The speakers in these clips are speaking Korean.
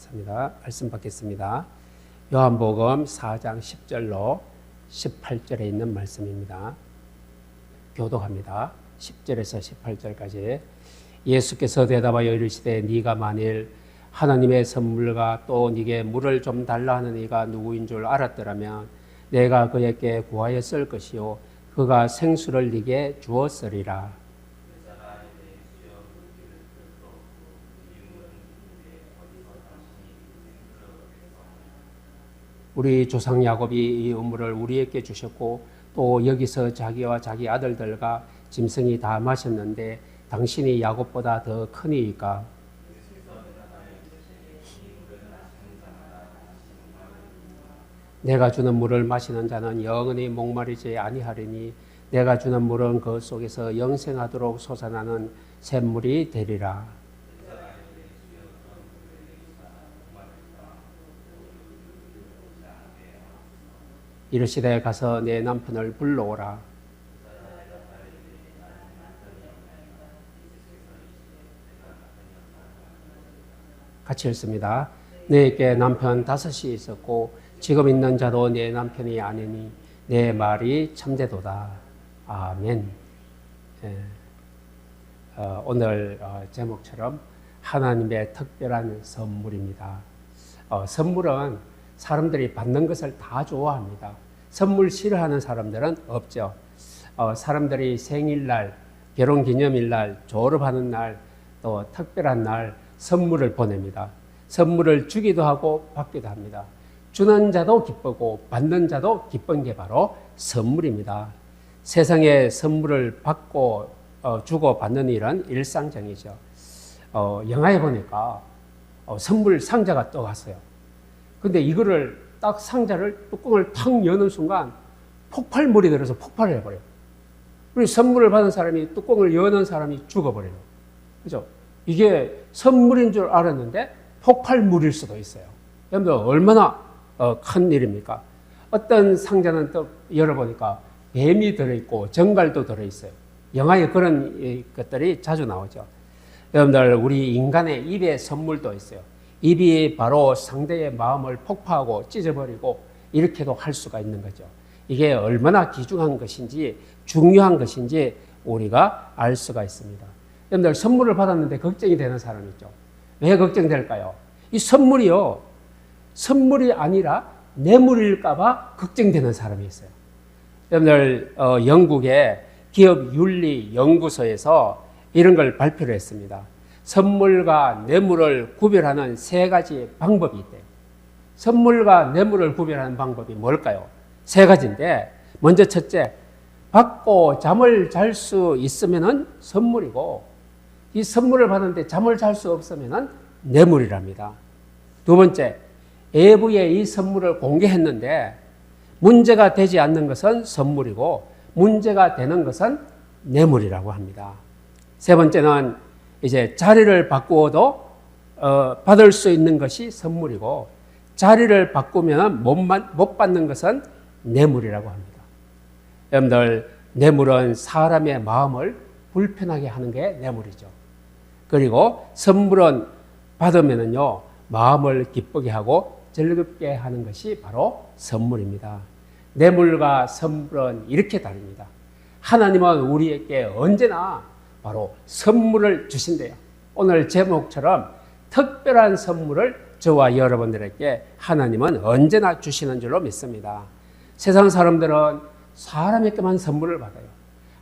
감사합니다. 말씀 받겠습니다. 요한복음 4장 10절로 18절에 있는 말씀입니다. 교독합니다. 10절에서 18절까지. 예수께서 대답하여 이르시되 네가 만일 하나님의 선물과 또 네게 물을 좀 달라 하는 이가 누구인 줄 알았더라면 내가 그에게 구하였을 것이요 그가 생수를 네게 주었으리라. 우리 조상 야곱이 이 우물을 우리에게 주셨고 또 여기서 자기와 자기 아들들과 짐승이 다 마셨는데 당신이 야곱보다 더 크니이까. 내가 주는 물을 마시는 자는 영원히 목마르지 아니하리니 내가 주는 물은 그 속에서 영생하도록 솟아나는 샘물이 되리라. 이르시되 가서 내 남편을 불러오라. 같이 읽습니다. 내게 남편 5이 있었고 지금 있는 자도 내 남편이 아니니 내 말이 참되도다. 아멘. 오늘 제목처럼 하나님의 특별한 선물입니다. 선물은 사람들이 받는 것을 다 좋아합니다. 선물 싫어하는 사람들은 없죠. 사람들이 생일날, 결혼기념일날, 졸업하는 날, 또 특별한 날 선물을 보냅니다. 선물을 주기도 하고 받기도 합니다. 주는 자도 기쁘고 받는 자도 기쁜 게 바로 선물입니다. 세상에 선물을 받고 주고 받는 일은 일상적이죠. 영화에 보니까 선물 상자가 떠갔어요. 근데 이거를 딱 상자를 뚜껑을 탁 여는 순간 폭발물이 들어서 폭발을 해버려요. 그리고 선물을 받은 사람이 뚜껑을 여는 사람이 죽어버려요. 그죠? 이게 선물인 줄 알았는데 폭발물일 수도 있어요. 여러분들 얼마나 큰 일입니까? 어떤 상자는 또 열어보니까 뱀이 들어있고 정갈도 들어있어요. 영화에 그런 것들이 자주 나오죠. 여러분들 우리 인간의 입에 선물도 있어요. 입이 바로 상대의 마음을 폭파하고 찢어버리고 이렇게도 할 수가 있는 거죠. 이게 얼마나 귀중한 것인지 중요한 것인지 우리가 알 수가 있습니다. 여러분들 선물을 받았는데 걱정이 되는 사람 있죠. 왜 걱정될까요? 이 선물이요. 선물이 아니라 뇌물일까 봐 걱정되는 사람이 있어요. 여러분들 영국의 기업윤리연구소에서 이런 걸 발표를 했습니다. 선물과 뇌물을 구별하는 3가지 방법이 있대요. 선물과 뇌물을 구별하는 방법이 뭘까요? 3가지인데 먼저 첫째, 받고 잠을 잘 수 있으면 선물이고 이 선물을 받는데 잠을 잘 수 없으면 뇌물이랍니다. 두 번째, 외부에 이 선물을 공개했는데 문제가 되지 않는 것은 선물이고 문제가 되는 것은 뇌물이라고 합니다. 세 번째는 이제 자리를 바꾸어도 받을 수 있는 것이 선물이고 자리를 바꾸면 못 받는 것은 뇌물이라고 합니다. 여러분들 뇌물은 사람의 마음을 불편하게 하는 게 뇌물이죠. 그리고 선물은 받으면은요 마음을 기쁘게 하고 즐겁게 하는 것이 바로 선물입니다. 뇌물과 선물은 이렇게 다릅니다. 하나님은 우리에게 언제나 바로 선물을 주신대요. 오늘 제목처럼 특별한 선물을 저와 여러분들에게 하나님은 언제나 주시는 줄로 믿습니다. 세상 사람들은 사람에게만 선물을 받아요.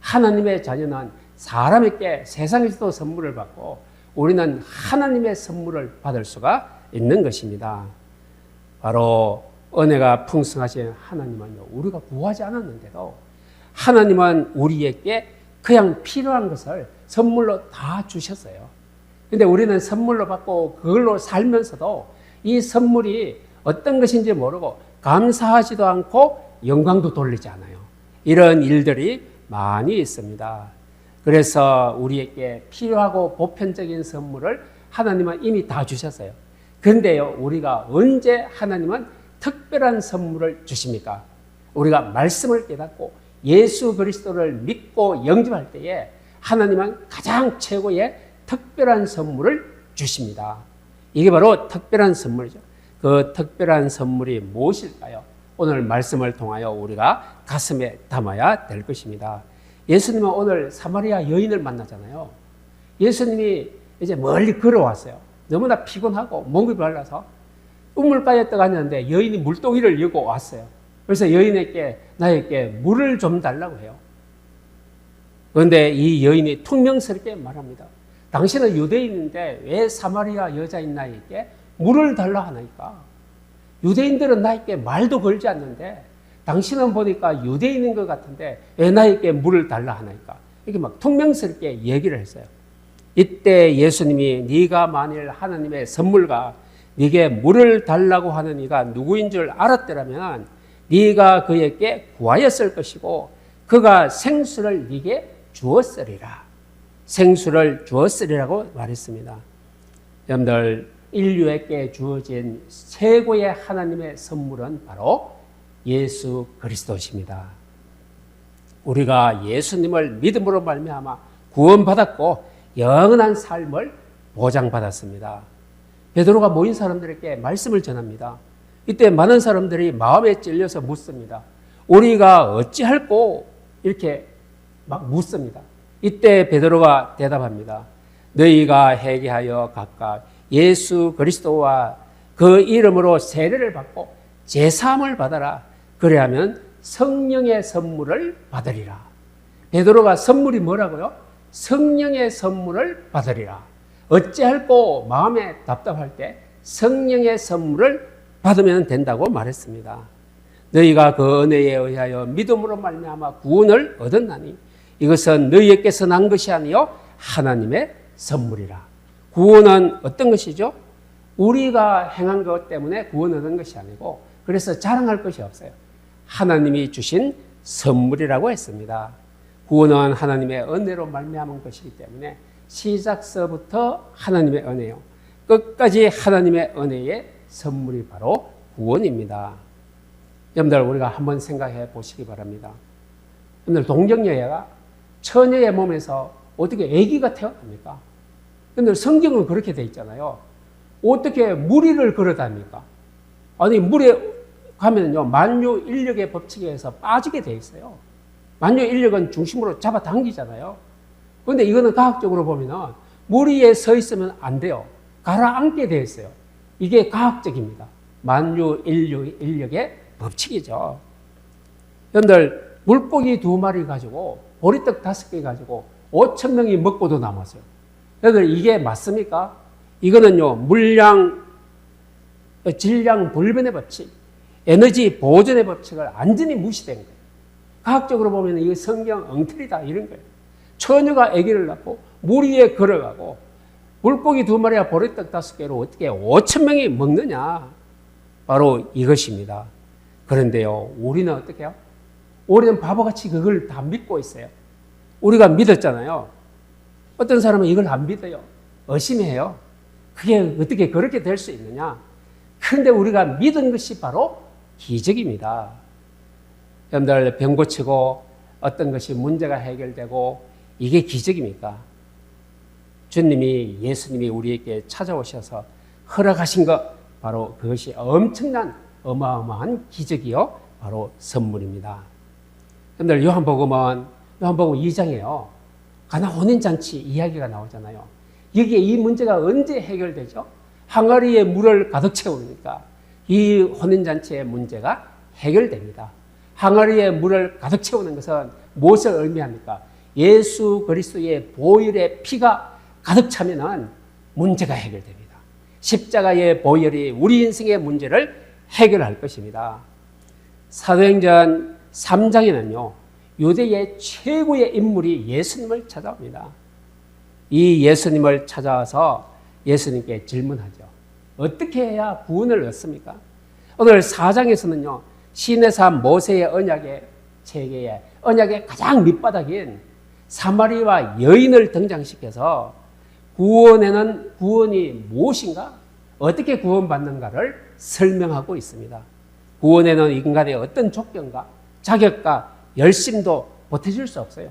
하나님의 자녀는 사람에게 세상에서도 선물을 받고 우리는 하나님의 선물을 받을 수가 있는 것입니다. 바로 은혜가 풍성하신 하나님은요, 우리가 구하지 않았는데도 하나님은 우리에게 그냥 필요한 것을 선물로 다 주셨어요. 근데 우리는 선물로 받고 그걸로 살면서도 이 선물이 어떤 것인지 모르고 감사하지도 않고 영광도 돌리지 않아요. 이런 일들이 많이 있습니다. 그래서 우리에게 필요하고 보편적인 선물을 하나님은 이미 다 주셨어요. 그런데요, 우리가 언제 하나님은 특별한 선물을 주십니까? 우리가 말씀을 깨닫고 예수 그리스도를 믿고 영접할 때에 하나님은 가장 최고의 특별한 선물을 주십니다. 이게 바로 특별한 선물이죠. 그 특별한 선물이 무엇일까요? 오늘 말씀을 통하여 우리가 가슴에 담아야 될 것입니다. 예수님은 오늘 사마리아 여인을 만나잖아요. 예수님이 이제 멀리 걸어왔어요. 너무나 피곤하고 몸이 말라서 우물가에 떠갔는데 여인이 물동이를 열고 왔어요. 그래서 여인에게 나에게 물을 좀 달라고 해요. 그런데 이 여인이 퉁명스럽게 말합니다. 당신은 유대인인데 왜 사마리아 여자인 나에게 물을 달라 하나이까? 유대인들은 나에게 말도 걸지 않는데 당신은 보니까 유대인인 것 같은데 왜 나에게 물을 달라 하나이까? 이렇게 막 퉁명스럽게 얘기를 했어요. 이때 예수님이 네가 만일 하나님의 선물과 네게 물을 달라고 하는 이가 누구인 줄 알았더라면 네가 그에게 구하였을 것이고 그가 생수를 네게 주었으리라. 생수를 주었으리라고 말했습니다. 여러분들, 인류에게 주어진 최고의 하나님의 선물은 바로 예수 그리스도십니다. 우리가 예수님을 믿음으로 말미암아 구원받았고 영원한 삶을 보장받았습니다. 베드로가 모인 사람들에게 말씀을 전합니다. 이때 많은 사람들이 마음에 찔려서 묻습니다. 우리가 어찌할꼬? 이렇게 막 묻습니다. 이때 베드로가 대답합니다. 너희가 회개하여 각각 예수 그리스도와 그 이름으로 세례를 받고 제사함을 받아라. 그래야면 성령의 선물을 받으리라. 베드로가 선물이 뭐라고요? 성령의 선물을 받으리라. 어찌할꼬 마음에 답답할 때 성령의 선물을 받으면 된다고 말했습니다. 너희가 그 은혜에 의하여 믿음으로 말미암아 구원을 얻었나니 이것은 너희에게서 난 것이 아니요 하나님의 선물이라. 구원은 어떤 것이죠? 우리가 행한 것 때문에 구원 얻은 것이 아니고 그래서 자랑할 것이 없어요. 하나님이 주신 선물이라고 했습니다. 구원은 하나님의 은혜로 말미암은 것이기 때문에 시작서부터 하나님의 은혜요. 끝까지 하나님의 은혜의 선물이 바로 구원입니다. 여러분들, 우리가 한번 생각해 보시기 바랍니다. 여러분들, 동정여자가 처녀의 몸에서 어떻게 아기가 태어납니까? 여러분들, 성경은 그렇게 돼 있잖아요. 어떻게 무리를 걸어답니까? 아니, 물에 가면요, 만유인력의 법칙에 의해서 빠지게 돼 있어요. 만유인력은 중심으로 잡아당기잖아요. 그런데 이거는 과학적으로 보면은 물 위에 서 있으면 안 돼요. 가라앉게 돼 있어요. 이게 과학적입니다. 만유인력의 법칙이죠. 여러분들, 물고기 2마리 가지고 보리떡 5개 가지고 5,000명이 먹고도 남았어요. 여러분들, 이게 맞습니까? 이거는요, 물량, 질량 불변의 법칙, 에너지 보존의 법칙을 완전히 무시된 거예요. 과학적으로 보면 이거 성경 엉터리다 이런 거예요. 처녀가 아기를 낳고 물 위에 걸어가고 물고기 2마리와 보리떡 5개로 어떻게 5,000명이 먹느냐. 바로 이것입니다. 그런데요, 우리는 어떻게 해요? 우리는 바보같이 그걸 다 믿고 있어요. 우리가 믿었잖아요. 어떤 사람은 이걸 안 믿어요. 의심해요. 그게 어떻게 그렇게 될 수 있느냐. 그런데 우리가 믿은 것이 바로 기적입니다. 여러분들, 병 고치고 어떤 것이 문제가 해결되고 이게 기적입니까? 주님이, 예수님이 우리에게 찾아오셔서 허락하신 것, 바로 그것이 엄청난 어마어마한 기적이요, 바로 선물입니다. 여러분들, 요한복음 2장에요. 가나 혼인잔치 이야기가 나오잖아요. 여기에 이 문제가 언제 해결되죠? 항아리에 물을 가득 채우니까 이 혼인잔치의 문제가 해결됩니다. 항아리에 물을 가득 채우는 것은 무엇을 의미합니까? 예수 그리스도의 보혈의 피가 가득 차면은 문제가 해결됩니다. 십자가의 보혈이 우리 인생의 문제를 해결할 것입니다. 사도행전 3장에는요, 유대의 최고의 인물이 예수님을 찾아옵니다. 이 예수님을 찾아와서 예수님께 질문하죠. 어떻게 해야 구원을 얻습니까? 오늘 4장에서는요, 신의 삶 모세의 언약의 체계에 언약의 가장 밑바닥인 사마리아 여인을 등장시켜서 구원이 무엇인가? 어떻게 구원받는가를 설명하고 있습니다. 구원에는 인간의 어떤 조건과 자격과 열심도 보태줄 수 없어요.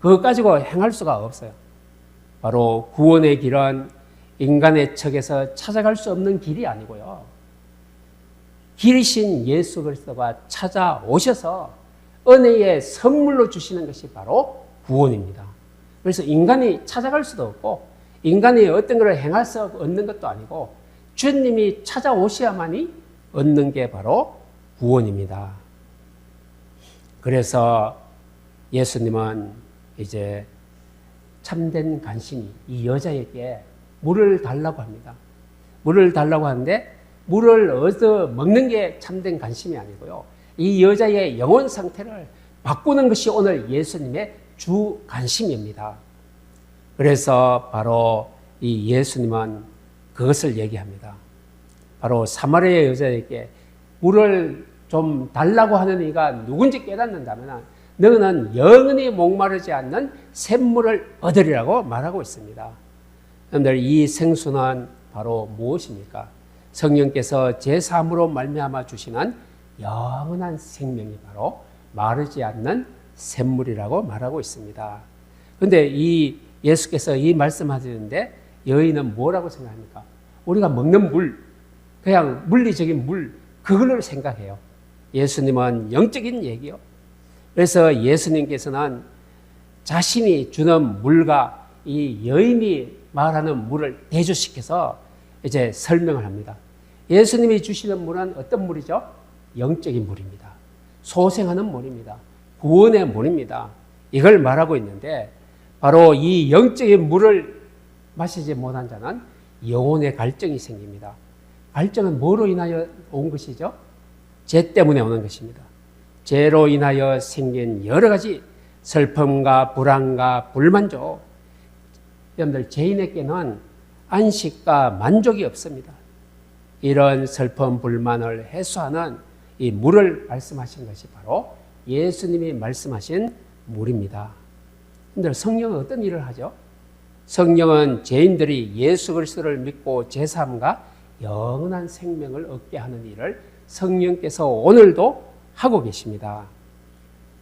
그것 가지고 행할 수가 없어요. 바로 구원의 길은 인간의 척에서 찾아갈 수 없는 길이 아니고요. 길이신 예수 그리스도가 찾아오셔서 은혜의 선물로 주시는 것이 바로 구원입니다. 그래서 인간이 찾아갈 수도 없고 인간이 어떤 것을 행해서 얻는 것도 아니고 주님이 찾아오셔야만이 얻는 게 바로 구원입니다. 그래서 예수님은 이제 참된 간신히 이 여자에게 물을 달라고 합니다. 물을 달라고 하는데 물을 얻어 먹는 게 참된 관심이 아니고요. 이 여자의 영혼 상태를 바꾸는 것이 오늘 예수님의 주 관심입니다. 그래서 바로 이 예수님은 그것을 얘기합니다. 바로 사마리아 여자에게 물을 좀 달라고 하는 이가 누군지 깨닫는다면 너는 영원히 목마르지 않는 샘물을 얻으리라고 말하고 있습니다. 여러분들 이 생수는 바로 무엇입니까? 성령께서 제3으로 말미암아 주시는 영원한 생명이 바로 마르지 않는 샘물이라고 말하고 있습니다. 그런데 이 예수께서 이 말씀하시는데 여인은 뭐라고 생각합니까? 우리가 먹는 물, 그냥 물리적인 물, 그걸로 생각해요. 예수님은 영적인 얘기요. 그래서 예수님께서는 자신이 주는 물과 이 여인이 말하는 물을 대조시켜서 이제 설명을 합니다. 예수님이 주시는 물은 어떤 물이죠? 영적인 물입니다. 소생하는 물입니다. 구원의 물입니다. 이걸 말하고 있는데 바로 이 영적인 물을 마시지 못한 자는 영혼의 갈증이 생깁니다. 갈증은 뭐로 인하여 온 것이죠? 죄 때문에 오는 것입니다. 죄로 인하여 생긴 여러 가지 슬픔과 불안과 불만족. 여러분들 죄인에게는 안식과 만족이 없습니다. 이런 슬픔 불만을 해소하는 이 물을 말씀하신 것이 바로 예수님이 말씀하신 물입니다. 근데 성령은 어떤 일을 하죠? 성령은 죄인들이 예수 그리스도를 믿고 제3과 영원한 생명을 얻게 하는 일을 성령께서 오늘도 하고 계십니다.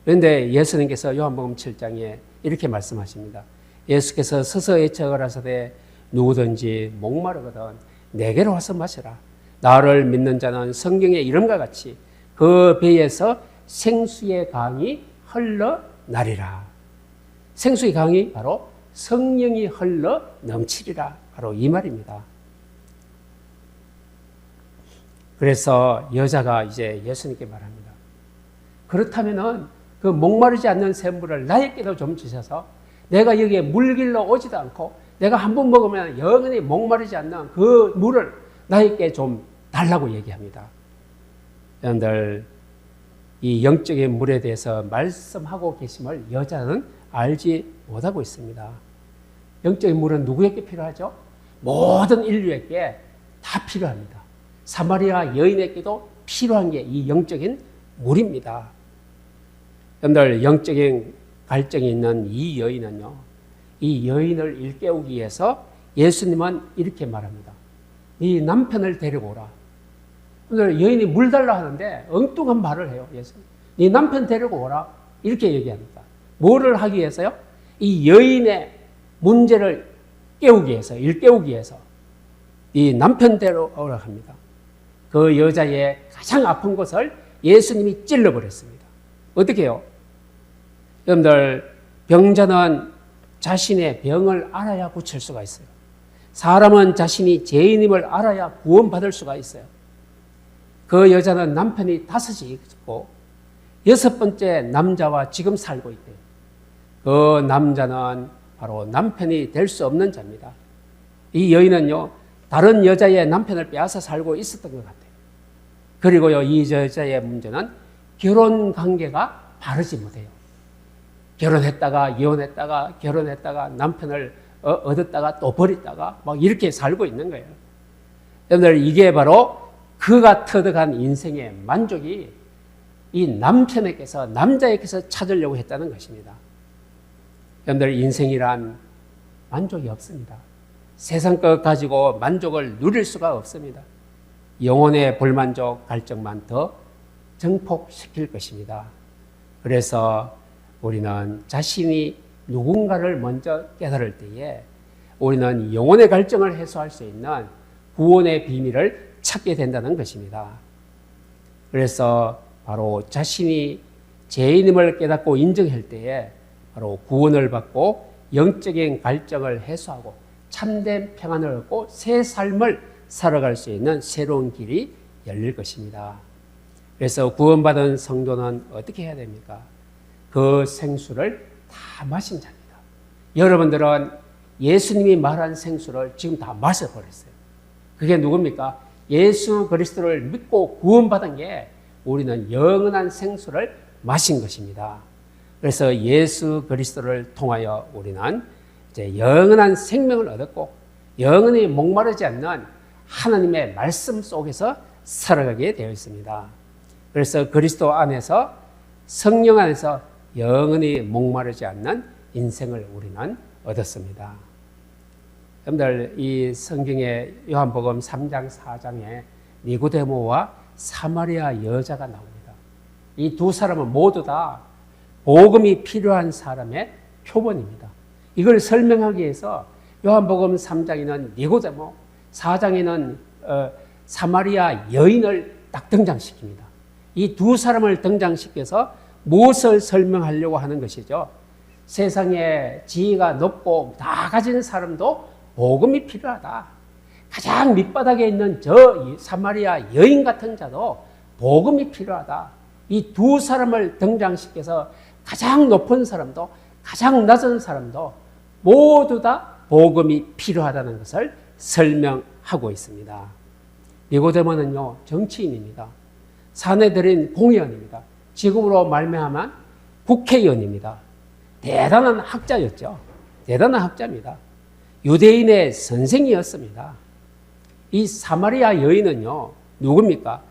그런데 예수님께서 요한복음 7장에 이렇게 말씀하십니다. 예수께서 서서 예척을 하시되 누구든지 목마르거든 내게로 와서 마시라. 나를 믿는 자는 성경의 이름과 같이 그 배에서 생수의 강이 흘러나리라. 생수의 강이 바로 성령이 흘러 넘치리라. 바로 이 말입니다. 그래서 여자가 이제 예수님께 말합니다. 그렇다면은 그 목마르지 않는 샘물을 나에게도 좀 주셔서 내가 여기에 물길로 오지도 않고 내가 한 번 먹으면 영원히 목마르지 않는 그 물을 나에게 좀 달라고 얘기합니다. 여러분들 이 영적인 물에 대해서 말씀하고 계심을 여자는 알지 못하고 있습니다. 영적인 물은 누구에게 필요하죠? 모든 인류에게 다 필요합니다. 사마리아 여인에게도 필요한 게 이 영적인 물입니다. 여러분들 영적인 갈증이 있는 이 여인은요, 이 여인을 일깨우기 위해서 예수님은 이렇게 말합니다. 네 남편을 데리고 오라. 오늘 여인이 물 달라 하는데 엉뚱한 말을 해요. 예수님. 네 남편 데리고 오라. 이렇게 얘기합니다. 뭐를 하기 위해서요? 이 여인의 문제를 깨우기 위해서, 일깨우기 위해서 이 남편 데려오라 합니다. 그 여자의 가장 아픈 곳을 예수님이 찔러버렸습니다. 어떻게 해요? 여러분들 병자는 자신의 병을 알아야 고칠 수가 있어요. 사람은 자신이 죄인임을 알아야 구원받을 수가 있어요. 그 여자는 남편이 5이 있고 6번째 남자와 지금 살고 있대요. 그 남자는 바로 남편이 될 수 없는 자입니다. 이 여인은요, 다른 여자의 남편을 빼앗아 살고 있었던 것 같아요. 그리고요, 이 여자의 문제는 결혼 관계가 바르지 못해요. 결혼했다가 이혼했다가 결혼했다가 남편을 얻었다가 또 버렸다가 막 이렇게 살고 있는 거예요. 여러분들 이게 바로 그가 터득한 인생의 만족이 이 남편에게서 남자에게서 찾으려고 했다는 것입니다. 여러분들 인생이란 만족이 없습니다. 세상 것 가지고 만족을 누릴 수가 없습니다. 영혼의 불만족, 갈증만 더 증폭시킬 것입니다. 그래서 우리는 자신이 누군가를 먼저 깨달을 때에 우리는 영혼의 갈증을 해소할 수 있는 구원의 비밀을 찾게 된다는 것입니다. 그래서 바로 자신이 죄인임을 깨닫고 인정할 때에 바로 구원을 받고 영적인 갈증을 해소하고 참된 평안을 얻고 새 삶을 살아갈 수 있는 새로운 길이 열릴 것입니다. 그래서 구원받은 성도는 어떻게 해야 됩니까? 그 생수를 다 마신 자입니다. 여러분들은 예수님이 말한 생수를 지금 다 마셔버렸어요. 그게 누굽니까? 예수 그리스도를 믿고 구원받은 게 우리는 영원한 생수를 마신 것입니다. 그래서 예수 그리스도를 통하여 우리는 이제 영원한 생명을 얻었고 영원히 목마르지 않는 하나님의 말씀 속에서 살아가게 되어 있습니다. 그래서 그리스도 안에서 성령 안에서 영원히 목마르지 않는 인생을 우리는 얻었습니다. 여러분들 이 성경의 요한복음 3장 4장에 니고데모와 사마리아 여자가 나옵니다. 이 두 사람은 모두 다 복음이 필요한 사람의 표본입니다. 이걸 설명하기 위해서 요한복음 3장에는 니고데모, 4장에는 사마리아 여인을 딱 등장시킵니다. 이 두 사람을 등장시켜서 무엇을 설명하려고 하는 것이죠? 세상에 지위가 높고 다 가진 사람도 복음이 필요하다. 가장 밑바닥에 있는 저 사마리아 여인 같은 자도 복음이 필요하다. 이 두 사람을 등장시켜서 가장 높은 사람도 가장 낮은 사람도 모두 다 복음이 필요하다는 것을 설명하고 있습니다. 니고데모는요, 정치인입니다. 사내들인 공의원입니다. 지금으로 말미암아 국회의원입니다. 대단한 학자였죠. 대단한 학자입니다. 유대인의 선생이었습니다. 이 사마리아 여인은요, 누굽니까?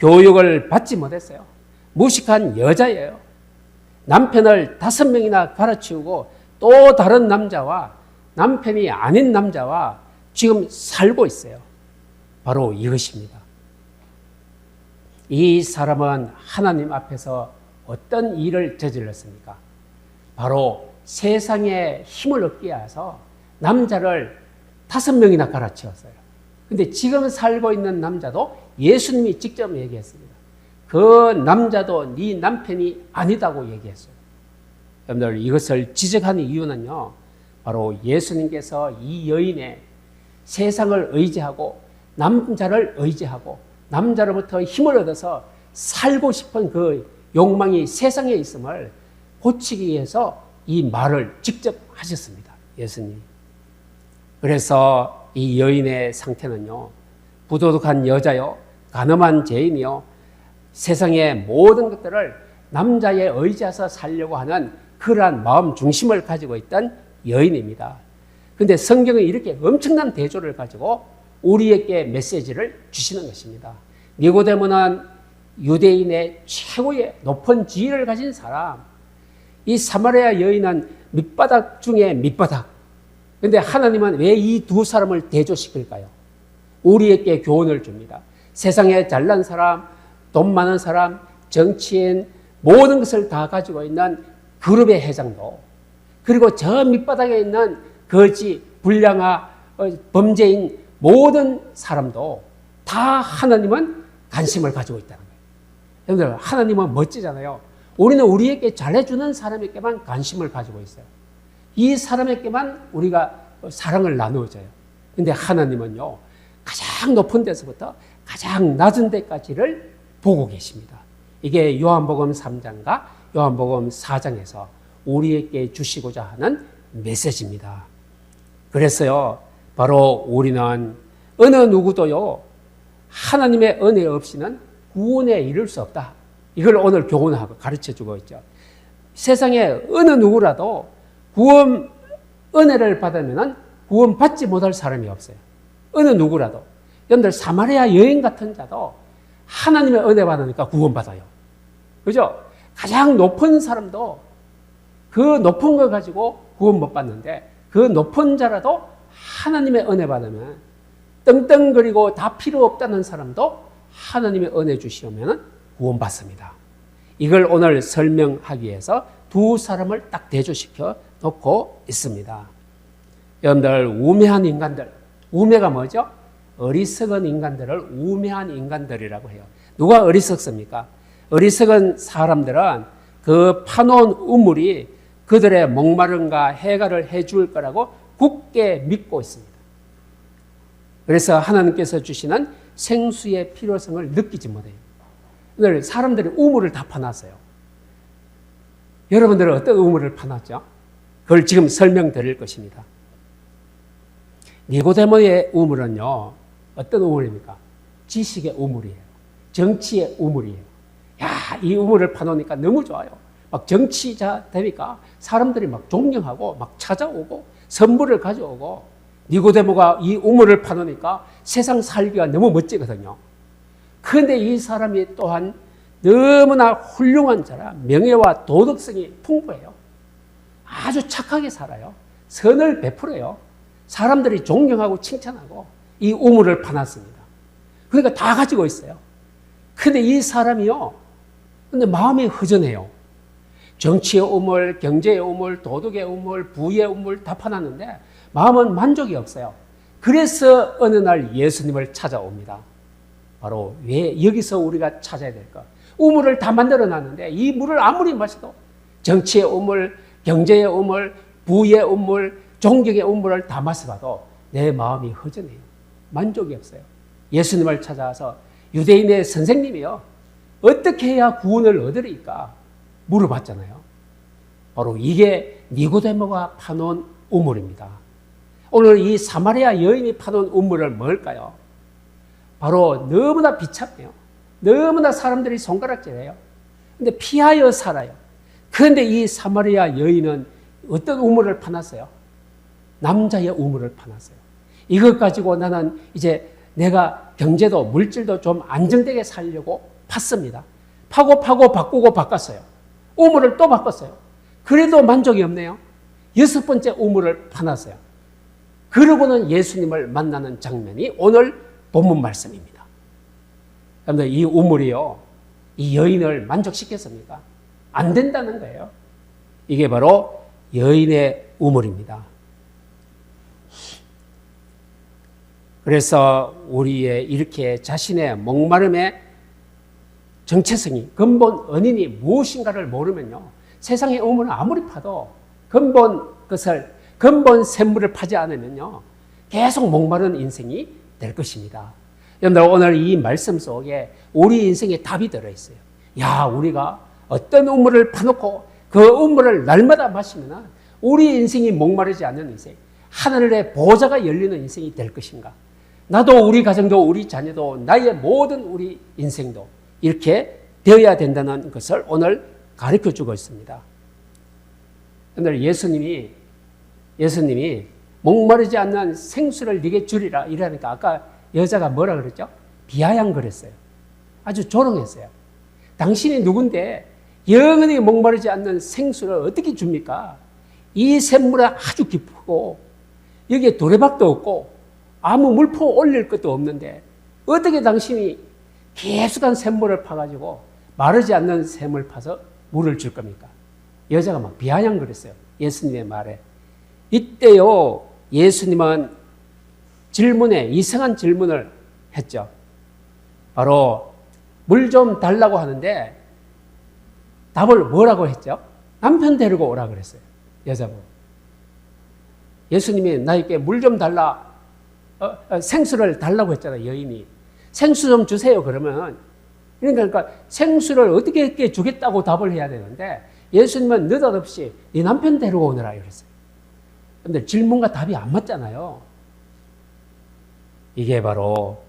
교육을 받지 못했어요. 무식한 여자예요. 남편을 5명이나 가르치우고 또 다른 남자와 남편이 아닌 남자와 지금 살고 있어요. 바로 이것입니다. 이 사람은 하나님 앞에서 어떤 일을 저질렀습니까? 바로 세상에 힘을 얻기 위해서 남자를 5명이나 갈아치웠어요. 근데 지금 살고 있는 남자도 예수님이 직접 얘기했습니다. 그 남자도 네 남편이 아니다고 얘기했어요. 여러분들 이것을 지적하는 이유는요, 바로 예수님께서 이 여인의 세상을 의지하고 남자를 의지하고 남자로부터 힘을 얻어서 살고 싶은 그 욕망이 세상에 있음을 고치기 위해서 이 말을 직접 하셨습니다. 예수님. 그래서 이 여인의 상태는요, 부도덕한 여자요, 간음한 죄인이요, 세상의 모든 것들을 남자에 의지해서 살려고 하는 그러한 마음 중심을 가지고 있던 여인입니다. 그런데 성경은 이렇게 엄청난 대조를 가지고 우리에게 메시지를 주시는 것입니다. 니고데모는 유대인의 최고의 높은 지위를 가진 사람, 이 사마리아 여인은 밑바닥 중에 밑바닥. 그런데 하나님은 왜 이 두 사람을 대조시킬까요? 우리에게 교훈을 줍니다. 세상에 잘난 사람, 돈 많은 사람, 정치인, 모든 것을 다 가지고 있는 그룹의 회장도, 그리고 저 밑바닥에 있는 거지, 불량아, 범죄인 모든 사람도 다 하나님은 관심을 가지고 있다는 거예요. 여러분들, 하나님은 멋지잖아요. 우리는 우리에게 잘해주는 사람에게만 관심을 가지고 있어요. 이 사람에게만 우리가 사랑을 나누어줘요. 근데 하나님은요, 가장 높은 데서부터 가장 낮은 데까지를 보고 계십니다. 이게 요한복음 3장과 요한복음 4장에서 우리에게 주시고자 하는 메시지입니다. 그래서요, 바로 우리는 어느 누구도요, 하나님의 은혜 없이는 구원에 이를 수 없다. 이걸 오늘 교훈하고 가르쳐주고 있죠. 세상에 어느 누구라도 구원, 은혜를 받으면 구원받지 못할 사람이 없어요. 어느 누구라도. 여러분들, 사마리아 여인 같은 자도 하나님의 은혜 받으니까 구원받아요. 그죠? 가장 높은 사람도 그 높은 걸 가지고 구원 못 받는데, 그 높은 자라도 하나님의 은혜 받으면, 떵떵거리고 다 필요 없다는 사람도 하나님의 은혜 주시면 구원받습니다. 이걸 오늘 설명하기 위해서 두 사람을 딱 대조시켜 놓고 있습니다. 여러분들 우매한 인간들, 우매가 뭐죠? 어리석은 인간들을 우매한 인간들이라고 해요. 누가 어리석습니까? 어리석은 사람들은 그 파놓은 우물이 그들의 목마름과 해결을 해줄 거라고 굳게 믿고 있습니다. 그래서 하나님께서 주시는 생수의 필요성을 느끼지 못해요. 오늘 사람들이 우물을 다 파놨어요. 여러분들은 어떤 우물을 파놨죠? 그걸 지금 설명드릴 것입니다. 니고데모의 우물은요, 어떤 우물입니까? 지식의 우물이에요. 정치의 우물이에요. 야, 이 우물을 파놓으니까 너무 좋아요. 막 정치자 되니까 사람들이 막 존경하고 막 찾아오고 선물을 가져오고, 니고데모가 이 우물을 파놓으니까 세상 살기가 너무 멋지거든요. 그런데 이 사람이 또한 너무나 훌륭한 자라 명예와 도덕성이 풍부해요. 아주 착하게 살아요. 선을 베풀어요. 사람들이 존경하고 칭찬하고 이 우물을 파놨습니다. 그러니까 다 가지고 있어요. 근데 이 사람이요, 근데 마음이 허전해요. 정치의 우물, 경제의 우물, 도덕의 우물, 부의 우물 다 파놨는데 마음은 만족이 없어요. 그래서 어느 날 예수님을 찾아옵니다. 바로 왜 여기서 우리가 찾아야 될까? 우물을 다 만들어 놨는데 이 물을 아무리 마셔도 정치의 우물, 경제의 우물, 부의 우물, 종교의 우물을 다 마셔봐도 내 마음이 허전해요. 만족이 없어요. 예수님을 찾아와서 유대인의 선생님이요, 어떻게 해야 구원을 얻으리까 물어봤잖아요. 바로 이게 니고데모가 파놓은 우물입니다. 오늘 이 사마리아 여인이 파놓은 우물은 뭘까요? 바로 너무나 비참해요. 너무나 사람들이 손가락질해요. 근데 피하여 살아요. 그런데 이 사마리아 여인은 어떤 우물을 파놨어요? 남자의 우물을 파놨어요. 이것 가지고 나는 이제 내가 경제도 물질도 좀 안정되게 살려고 팠습니다. 파고 바꾸고 바꿨어요. 우물을 또 바꿨어요. 그래도 만족이 없네요. 6번째 우물을 파놨어요. 그러고는 예수님을 만나는 장면이 오늘 본문 말씀입니다. 그런데 이 우물이요, 이 여인을 만족시켰습니까? 안 된다는 거예요. 이게 바로 여인의 우물입니다. 그래서 우리의 이렇게 자신의 목마름의 정체성이, 근본 원인이 무엇인가를 모르면요, 세상의 우물을 아무리 파도 근본 샘물을 파지 않으면요, 계속 목마른 인생이 될 것입니다. 여러분들, 오늘 이 말씀 속에 우리 인생에 답이 들어있어요. 야, 우리가 어떤 우물을 파놓고 그 우물을 날마다 마시면 우리 인생이 목마르지 않는 인생, 하늘의 보좌가 열리는 인생이 될 것인가? 나도, 우리 가정도, 우리 자녀도, 나의 모든 우리 인생도 이렇게 되어야 된다는 것을 오늘 가르쳐주고 있습니다. 오늘 예수님이 목마르지 않는 생수를 네게 주리라 이러니까 아까 여자가 뭐라 그랬죠? 비아냥거렸어요. 아주 조롱했어요. 당신이 누군데 영원히 목마르지 않는 생수를 어떻게 줍니까? 이 샘물은 아주 깊고 여기에 도래박도 없고 아무 물포 올릴 것도 없는데 어떻게 당신이 계속한 샘물을 파가지고 마르지 않는 샘을 파서 물을 줄 겁니까? 여자가 막 비아냥거렸어요. 예수님의 말에. 이때요, 예수님은 이상한 질문을 했죠. 바로 물 좀 달라고 하는데 답을 뭐라고 했죠? 남편 데리고 오라 그랬어요. 여자분. 예수님이 나에게 물 좀 달라, 생수를 달라고 했잖아요. 여인이. 생수 좀 주세요. 그러면 그러니까 생수를 어떻게 주겠다고 답을 해야 되는데 예수님은 느닷없이 네 남편 데리고 오너라 그랬어요. 근데 질문과 답이 안 맞잖아요. 이게 바로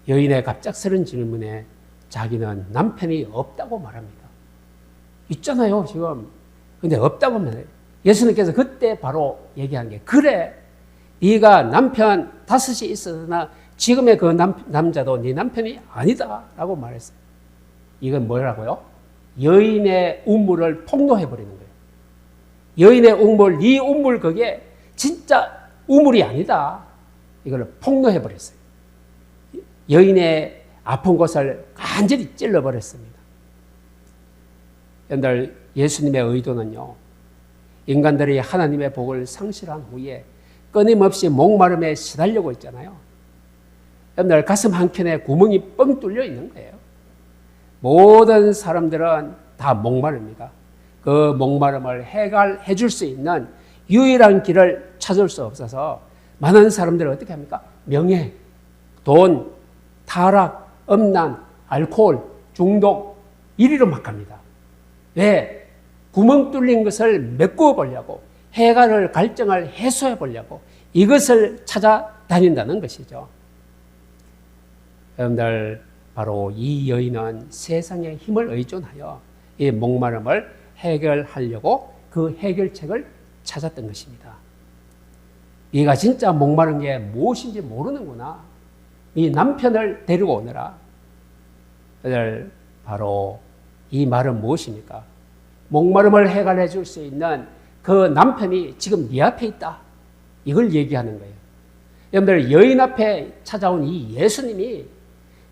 여인의 갑작스런 질문에 자기는 남편이 없다고 말합니다. 있잖아요, 지금. 근데 없다고 말해요. 예수님께서 그때 바로 얘기한 게, 그래, 네가 남편 5이 있으나 지금의 그 남자도 네 남편이 아니다 라고 말했어요. 이건 뭐라고요? 여인의 우물을 폭로해버리는 거예요. 여인의 우물, 네 우물 그게 진짜 우물이 아니다. 이걸 폭로해버렸어요. 여인의 아픈 곳을 간절히 찔러버렸습니다. 여러분들, 예수님의 의도는요, 인간들이 하나님의 복을 상실한 후에 끊임없이 목마름에 시달리고 있잖아요. 여러분들 가슴 한켠에 구멍이 뻥 뚫려 있는 거예요. 모든 사람들은 다 목마릅니다. 그 목마름을 해결해 줄 수 있는 유일한 길을 찾을 수 없어서 많은 사람들은 어떻게 합니까? 명예, 돈, 타락, 음란, 알코올, 중독 이리로 막 갑니다. 왜? 구멍 뚫린 것을 메꾸어 보려고, 해결을 갈증을 해소해 보려고 이것을 찾아다닌다는 것이죠. 여러분들, 바로 이 여인은 세상의 힘을 의존하여 이 목마름을 해결하려고 그 해결책을 찾았던 것입니다. 네가 진짜 목마른 게 무엇인지 모르는구나. 이 남편을 데리고 오너라. 바로 이 말은 무엇입니까? 목마름을 해결해 줄 수 있는 그 남편이 지금 네 앞에 있다. 이걸 얘기하는 거예요. 여러분들, 여인 앞에 찾아온 이 예수님이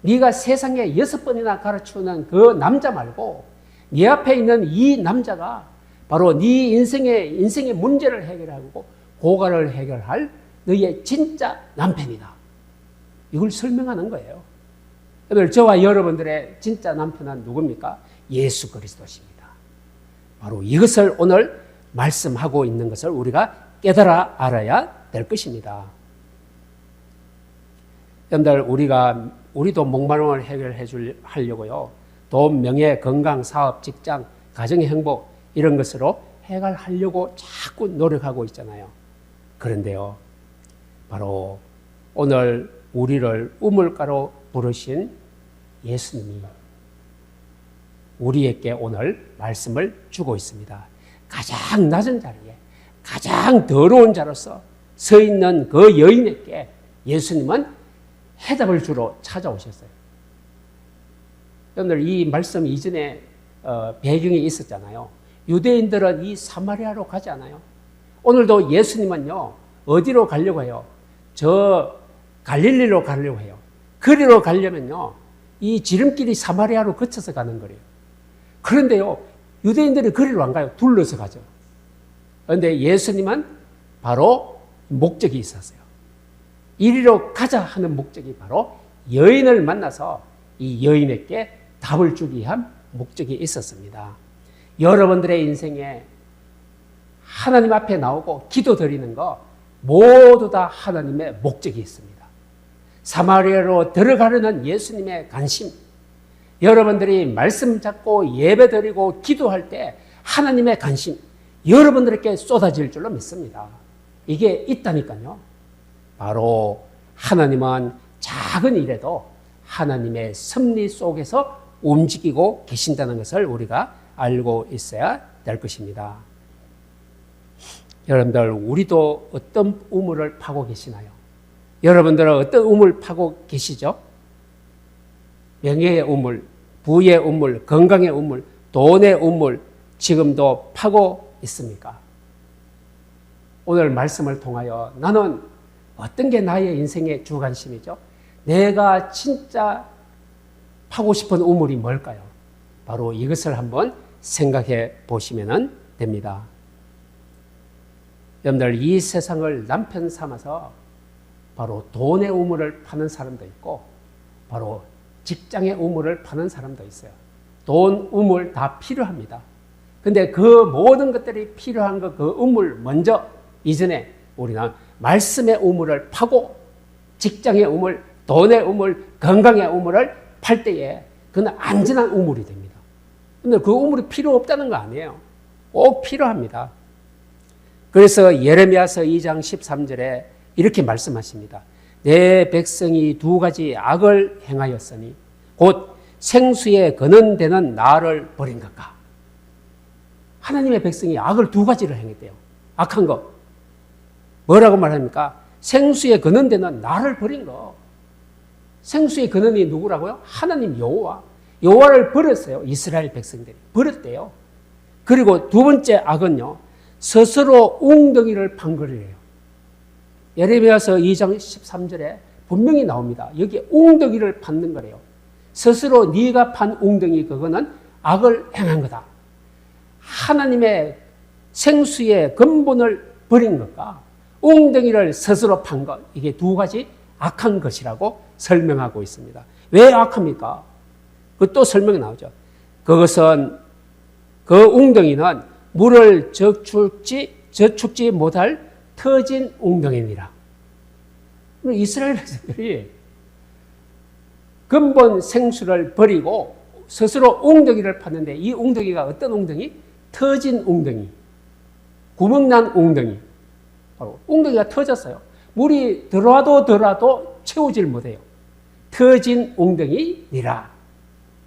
네가 세상에 6번이나 가르치는 그 남자 말고 네 앞에 있는 이 남자가 바로 네 인생의 문제를 해결하고 고갈을 해결할 너의 진짜 남편이다. 이걸 설명하는 거예요. 여러분, 저와 여러분들의 진짜 남편은 누굽니까? 예수 그리스도십니다. 바로 이것을 오늘 말씀하고 있는 것을 우리가 깨달아 알아야 될 것입니다. 여러분들, 우리도 목마름을 하려고요. 돈, 명예, 건강, 사업, 직장, 가정의 행복 이런 것으로 해결하려고 자꾸 노력하고 있잖아요. 그런데요, 바로 오늘 우리를 우물가로 부르신 예수님이 우리에게 오늘 말씀을 주고 있습니다. 가장 낮은 자리에 가장 더러운 자로서 서 있는 그 여인에게 예수님은 해답을 주러 찾아오셨어요. 여러분들, 이 말씀 이전에 배경이 있었잖아요. 유대인들은 이 사마리아로 가지 않아요. 오늘도 예수님은요, 어디로 가려고 해요? 저 갈릴리로 가려고 해요. 그리로 가려면요, 이 지름길이 사마리아로 거쳐서 가는 거예요. 그런데요, 유대인들이 그리로 안 가요. 둘러서 가죠. 그런데 예수님은 바로 목적이 있었어요. 이리로 가자 하는 목적이 바로 여인을 만나서 이 여인에게 답을 주기 위한 목적이 있었습니다. 여러분들의 인생에 하나님 앞에 나오고 기도드리는 거 모두 다 하나님의 목적이 있습니다. 사마리아로 들어가려는 예수님의 관심, 여러분들이 말씀 잡고 예배드리고 기도할 때 하나님의 관심, 여러분들에게 쏟아질 줄로 믿습니다. 이게 있다니까요. 바로 하나님은 작은 일에도 하나님의 섭리 속에서 움직이고 계신다는 것을 우리가 알고 있어야 될 것입니다. 여러분들, 우리도 어떤 우물을 파고 계시나요? 여러분들은 어떤 우물 파고 계시죠? 명예의 우물, 부의 우물, 건강의 우물, 돈의 우물 지금도 파고 있습니까? 오늘 말씀을 통하여 나는 어떤 게 나의 인생의 주관심이죠? 내가 진짜 파고 싶은 우물이 뭘까요? 바로 이것을 한번 생각해 보시면 됩니다. 여러분들, 이 세상을 남편 삼아서 바로 돈의 우물을 파는 사람도 있고 바로 직장의 우물을 파는 사람도 있어요. 돈, 우물 다 필요합니다. 근데 그 모든 것들이 필요한 그 우물 먼저 이전에 우리는 말씀의 우물을 파고 직장의 우물, 돈의 우물, 건강의 우물을 팔 때에 그건 안전한 우물이 됩니다. 근데 그 우물이 필요 없다는 거 아니에요. 꼭 필요합니다. 그래서 예레미야서 2장 13절에 이렇게 말씀하십니다. 내 백성이 두 가지 악을 행하였으니 곧 생수에 근원되는 나를 버린 것과. 하나님의 백성이 악을 두 가지를 행했대요. 악한 거. 뭐라고 말합니까? 생수에 근원되는 나를 버린 거. 생수의 근원이 누구라고요? 하나님 여호와. 여호와를 버렸어요. 이스라엘 백성들이. 버렸대요. 그리고 두 번째 악은요, 스스로 웅덩이를 판 거래요. 예레미야서 2장 13절에 분명히 나옵니다. 여기 웅덩이를 파는 거래요. 스스로 네가 판 웅덩이, 그거는 악을 행한 거다. 하나님의 생수의 근본을 버린 것과 웅덩이를 스스로 판 것, 이게 두 가지 악한 것이라고 설명하고 있습니다. 왜 악합니까? 그것도 설명이 나오죠. 그것은 그 웅덩이는 물을 저축지 못할 터진 웅덩이니라. 이스라엘 백성들이 근본 생수를 버리고 스스로 웅덩이를 팠는데 이 웅덩이가 어떤 웅덩이? 터진 웅덩이, 구멍난 웅덩이. 바로 웅덩이가 터졌어요. 물이 들어와도 채우질 못해요. 터진 웅덩이니라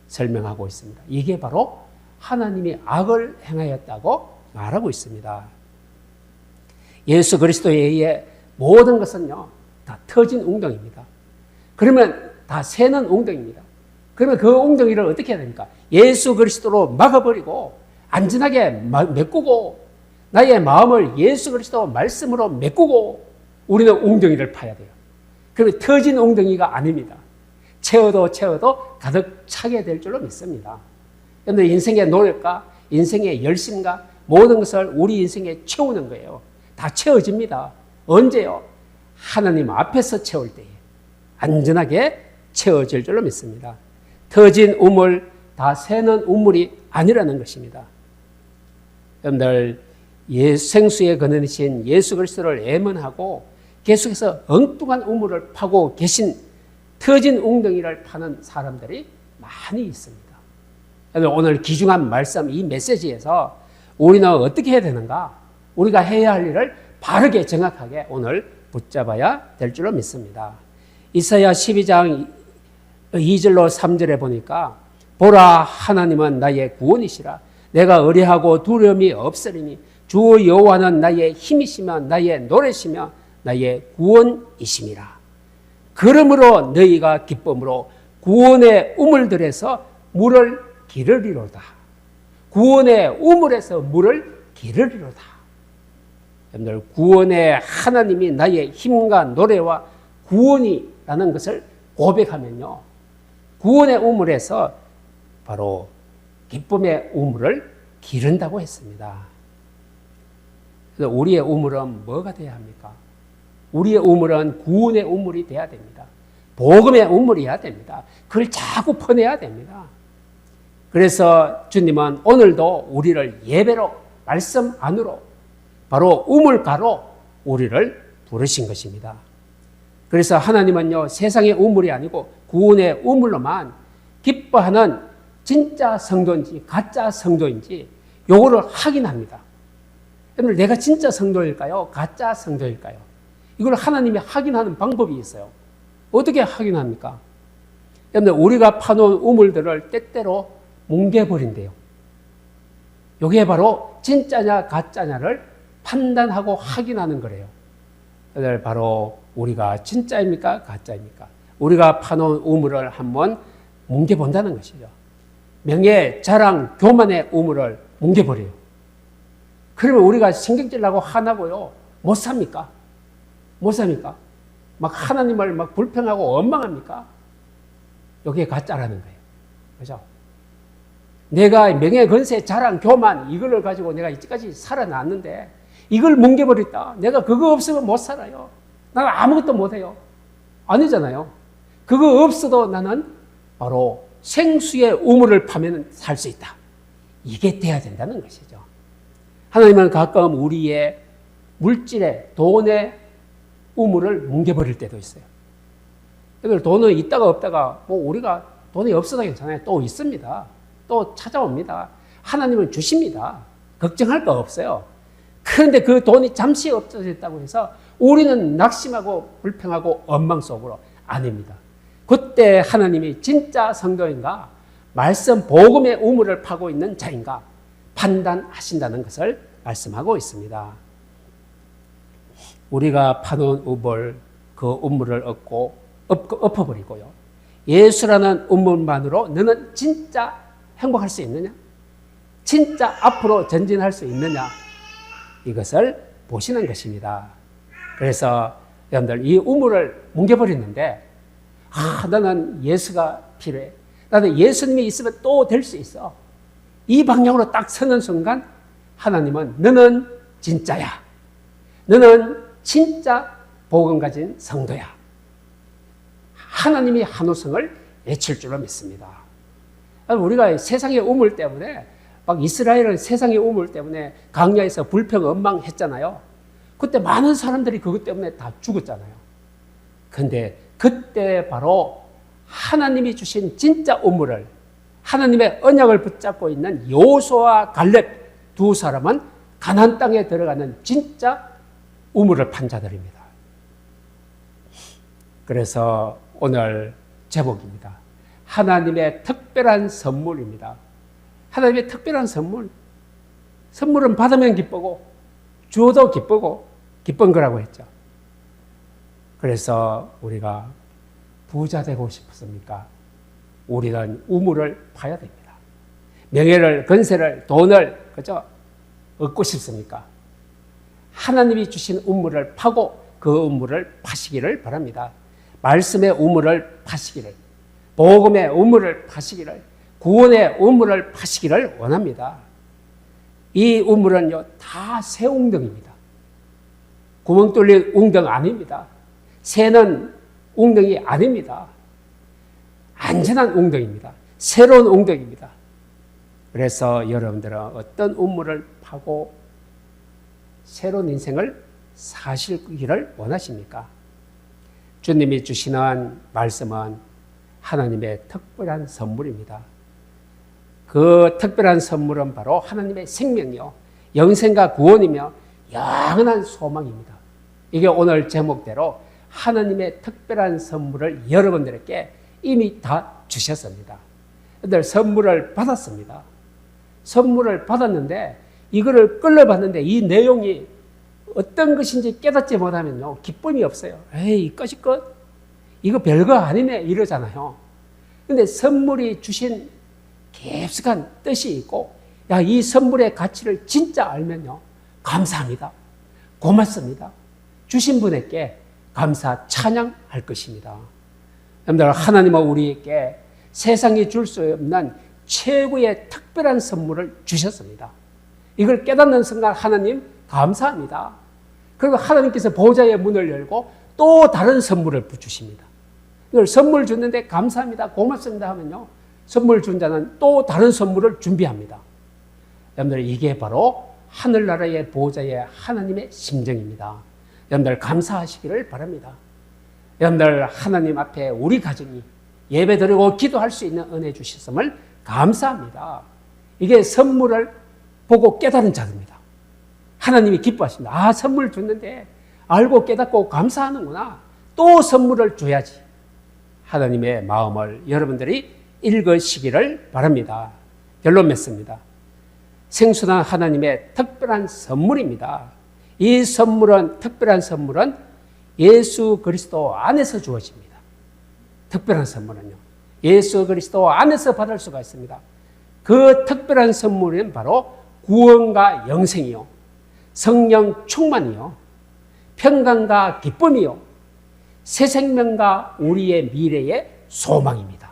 설명하고 있습니다. 이게 바로 하나님이 악을 행하였다고 말하고 있습니다. 예수 그리스도에 의해 모든 것은요, 다 터진 웅덩이입니다. 그러면 다 새는 웅덩이입니다. 그러면 그 웅덩이를 어떻게 해야 됩니까? 예수 그리스도로 막아버리고 안전하게 메꾸고 나의 마음을 예수 그리스도 말씀으로 메꾸고 우리는 웅덩이를 파야 돼요. 그러면 터진 웅덩이가 아닙니다. 채워도 가득 차게 될 줄로 믿습니다. 그런데 인생의 노력과 인생의 열심과 모든 것을 우리 인생에 채우는 거예요. 다 채워집니다. 언제요? 하나님 앞에서 채울 때에 안전하게 채워질 줄로 믿습니다. 터진 우물, 다 새는 우물이 아니라는 것입니다. 여러분들 생수의 근원이신 예수 그리스도를 애먼하고 계속해서 엉뚱한 우물을 파고 계신 터진 웅덩이를 파는 사람들이 많이 있습니다. 오늘 귀중한 말씀, 이 메시지에서 우리는 어떻게 해야 되는가? 우리가 해야 할 일을 바르게 정확하게 오늘 붙잡아야 될 줄로 믿습니다. 이사야 12장 2절로 3절에 보니까 보라, 하나님은 나의 구원이시라. 내가 의뢰하고 두려움이 없으리니 주 여호와는 나의 힘이시며 나의 노래시며 나의 구원이심이라. 그러므로 너희가 기쁨으로 구원의 우물들에서 물을 기르리로다. 구원의 우물에서 물을 기르리로다. 여러분들, 구원의 하나님이 나의 힘과 노래와 구원이라는 것을 고백하면요, 구원의 우물에서 바로 기쁨의 우물을 기른다고 했습니다. 그래서 우리의 우물은 뭐가 돼야 합니까? 우리의 우물은 구원의 우물이 돼야 됩니다. 복음의 우물이어야 됩니다. 그걸 자꾸 퍼내야 됩니다. 그래서 주님은 오늘도 우리를 예배로, 말씀 안으로, 바로 우물가로 우리를 부르신 것입니다. 그래서 하나님은요, 세상의 우물이 아니고 구원의 우물로만 기뻐하는 진짜 성도인지 가짜 성도인지 요거를 확인합니다. 여러분, 내가 진짜 성도일까요? 가짜 성도일까요? 이걸 하나님이 확인하는 방법이 있어요. 어떻게 확인합니까? 여러분, 우리가 파놓은 우물들을 때때로 뭉개버린대요. 이게 바로 진짜냐 가짜냐를 판단하고 확인하는 거래요. 그래서 바로 우리가 진짜입니까 가짜입니까? 우리가 파놓은 우물을 한번 뭉개본다는 것이죠. 명예, 자랑, 교만의 우물을 뭉개버려요. 그러면 우리가 신경질나고 화나고요, 못 삽니까? 못 삽니까? 막 하나님을 막 불평하고 원망합니까? 이게 가짜라는 거예요. 그죠? 내가 명예, 건세, 자랑, 교만 이걸 가지고 내가 이제까지 살아났는데 이걸 뭉개버렸다. 내가 그거 없으면 못 살아요. 나는 아무것도 못해요. 아니잖아요. 그거 없어도 나는 바로 생수의 우물을 파면 살 수 있다. 이게 돼야 된다는 것이죠. 하나님은 가끔 우리의 물질의, 돈의 우물을 뭉개버릴 때도 있어요. 돈은 있다가 없다가 뭐 우리가 돈이 없어도 괜찮아요. 또 있습니다. 또 찾아옵니다. 하나님은 주십니다. 걱정할 거 없어요. 그런데 그 돈이 잠시 없어졌다고 해서 우리는 낙심하고 불평하고 원망 속으로 아닙니다. 그때 하나님이 진짜 성도인가, 말씀 복음의 우물을 파고 있는 자인가 판단하신다는 것을 말씀하고 있습니다. 우리가 파놓은 우물, 그 우물을 엎어버리고요, 예수라는 우물만으로 너는 진짜 행복할 수 있느냐? 진짜 앞으로 전진할 수 있느냐? 이것을 보시는 것입니다. 그래서 여러분들, 이 우물을 뭉개버렸는데 나는 예수가 필요해. 나는 예수님이 있으면 또 될 수 있어. 이 방향으로 딱 서는 순간 하나님은 너는 진짜야. 너는 진짜 복음 가진 성도야. 하나님이 한우성을 외칠 줄로 믿습니다. 우리가 세상의 우물 때문에 막 이스라엘은 세상의 우물 때문에 광야에서 불평언망했잖아요. 그때 많은 사람들이 그것 때문에 다 죽었잖아요. 근데 그때 바로 하나님이 주신 진짜 우물을, 하나님의 언약을 붙잡고 있는 여호수아와 갈렙 두 사람은 가나안 땅에 들어가는 진짜 우물을 판 자들입니다. 그래서 오늘 제목입니다. 하나님의 특별한 선물입니다. 하나님의 특별한 선물. 선물은 받으면 기쁘고 주어도 기쁘고 기쁜 거라고 했죠. 그래서 우리가 부자 되고 싶습니까? 우리는 우물을 파야 됩니다. 명예를, 건세를, 돈을 그죠? 얻고 싶습니까? 하나님이 주신 우물을 파고 그 우물을 파시기를 바랍니다. 말씀의 우물을 파시기를, 복음의 우물을 파시기를, 구원의 우물을 파시기를 원합니다. 이 우물은요, 다 새 웅덩입니다. 구멍 뚫린 웅덩 아닙니다. 새는 웅덩이 아닙니다. 안전한 웅덩입니다. 새로운 웅덩입니다. 그래서 여러분들은 어떤 우물을 파고 새로운 인생을 사시기를 원하십니까? 주님이 주시는 말씀은 하나님의 특별한 선물입니다. 그 특별한 선물은 바로 하나님의 생명이요, 영생과 구원이며 영원한 소망입니다. 이게 오늘 제목대로 하나님의 특별한 선물을 여러분들에게 이미 다 주셨습니다. 여러분들 선물을 받았습니다. 선물을 받았는데 이거를 끌어봤는데 이 내용이 어떤 것인지 깨닫지 못하면요, 기쁨이 없어요. 에이, 꺼지껏 이거 별거 아니네 이러잖아요. 근데 선물이 주신 깊숙한 뜻이 있고, 야, 이 선물의 가치를 진짜 알면요, 감사합니다, 고맙습니다, 주신 분에게 감사 찬양할 것입니다. 여러분들, 하나님은 우리에게 세상이 줄 수 없는 최고의 특별한 선물을 주셨습니다. 이걸 깨닫는 순간 하나님 감사합니다. 그리고 하나님께서 보좌의 문을 열고 또 다른 선물을 주십니다. 이걸 선물 줬는데 감사합니다, 고맙습니다 하면요, 선물 준 자는 또 다른 선물을 준비합니다. 여러분들, 이게 바로 하늘나라의 보좌의 하나님의 심정입니다. 여러분들, 감사하시기를 바랍니다. 여러분들, 하나님 앞에 우리 가정이 예배드리고 기도할 수 있는 은혜 주셨음을 감사합니다. 이게 선물을 보고 깨달은 자입니다. 하나님이 기뻐하십니다. 아, 선물 줬는데 알고 깨닫고 감사하는구나. 또 선물을 줘야지. 하나님의 마음을 여러분들이 읽으시기를 바랍니다. 결론 맺습니다. 생수는 하나님의 특별한 선물입니다. 이 선물은, 특별한 선물은 예수 그리스도 안에서 주어집니다. 특별한 선물은요, 예수 그리스도 안에서 받을 수가 있습니다. 그 특별한 선물은 바로 구원과 영생이요, 성령 충만이요, 평강과 기쁨이요, 새 생명과 우리의 미래의 소망입니다.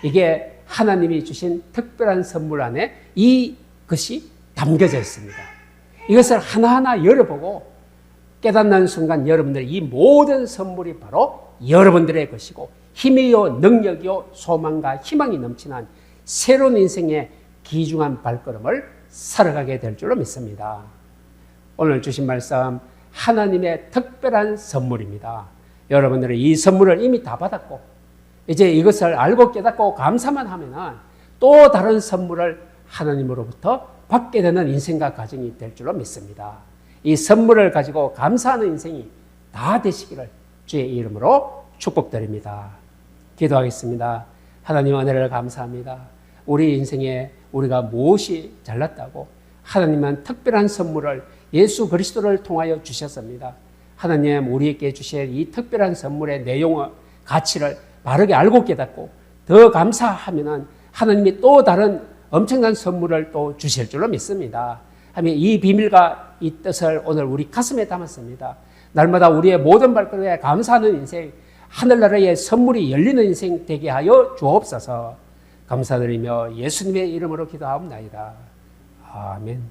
이게 하나님이 주신 특별한 선물 안에 이것이 담겨져 있습니다. 이것을 하나하나 열어보고 깨닫는 순간 여러분들, 이 모든 선물이 바로 여러분들의 것이고 힘이요, 능력이요, 소망과 희망이 넘치는 새로운 인생의 귀중한 발걸음을 살아가게 될 줄로 믿습니다. 오늘 주신 말씀, 하나님의 특별한 선물입니다. 여러분들은 이 선물을 이미 다 받았고 이제 이것을 알고 깨닫고 감사만 하면은 또 다른 선물을 하나님으로부터 받게 되는 인생과 가정이 될 줄로 믿습니다. 이 선물을 가지고 감사하는 인생이 다 되시기를 주의 이름으로 축복드립니다. 기도하겠습니다. 하나님, 은혜를 감사합니다. 우리 인생에 우리가 무엇이 잘났다고 하나님은 특별한 선물을 예수 그리스도를 통하여 주셨습니다. 하나님, 우리에게 주실 이 특별한 선물의 내용과 가치를 바르게 알고 깨닫고 더 감사하면은 하나님이 또 다른 엄청난 선물을 또 주실 줄로 믿습니다. 하며 이 비밀과 이 뜻을 오늘 우리 가슴에 담았습니다. 날마다 우리의 모든 발걸음에 감사하는 인생, 하늘나라의 선물이 열리는 인생 되게 하여 주옵소서. 감사드리며 예수님의 이름으로 기도하옵나이다. 아멘.